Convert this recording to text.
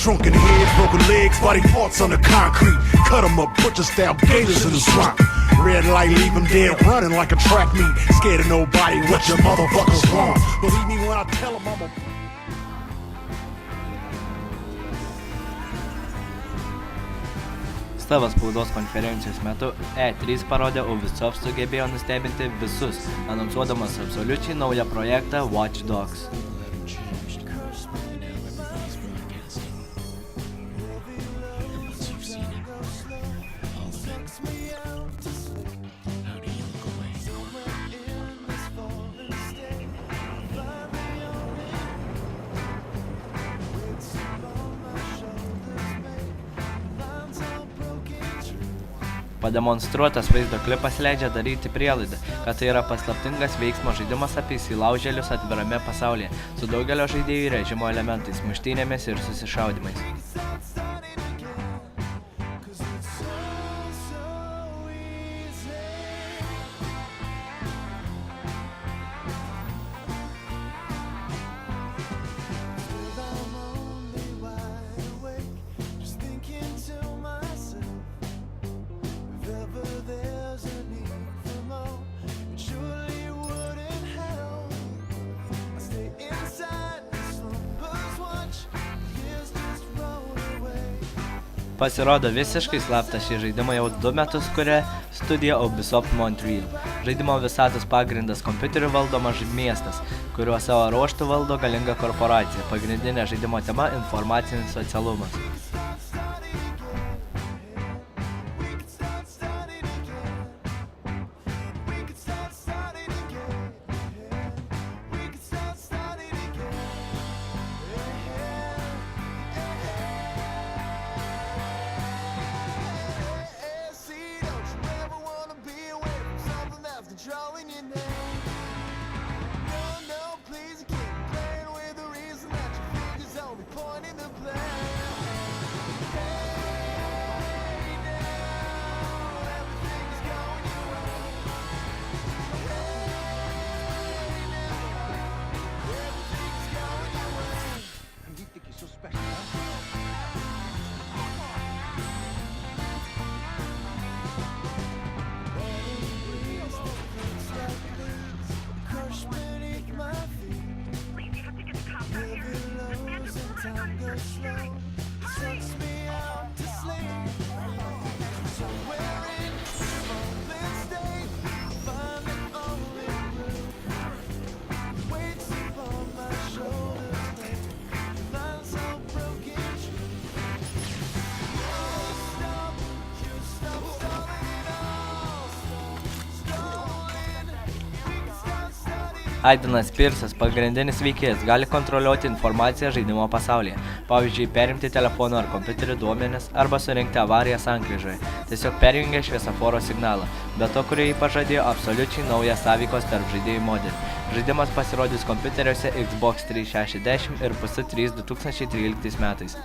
Shrunken heads, broken legs, body parts on the concrete. Cut 'em up, butcher style gators in the swamp. Red light, leave 'em dead running like a track meet. Scared of nobody, what your motherfuckers want. Believe me when I tell 'em I'm a... Savo spaudos konferencijos metu E3 parodė Ubisoft sugebėjo nustebinti visus, anonsuodamas absoliučiai naują projektą Watch Dogs. Pademonstruotas vaizdo klipas leidžia daryti prielaidą, kad tai yra paslaptingas veiksmo žaidimas apie įsilaužėlius atvirame pasaulyje, su daugelio žaidėjų režimo elementais, muštynėmis ir susišaudymais. Pasirodo visiškai slaptas šį žaidimą jau 2 metus kuria studija Ubisoft Montreal. Žaidimo visatos pagrindas kompiuteriu valdomas miestas, kuriuo savo ruožtu valdo galinga korporacija. Pagrindinė žaidimo tema – informacinis socialumas. Aidanas Pirsas, pagrindinis veikėjas, gali kontroliuoti informaciją žaidimo pasaulyje, pavyzdžiui, perimti telefono ar kompiuterio duomenis arba surinkti avariją sankryžoje, tiesiog perjungia šviesoforo signalą, be to, kurie jį pažadėjo absoliučiai naują sąveikos tarp žaidėjų modelį. Žaidimas pasirodys kompiuteriuose Xbox 360 ir PS3 2013 metais.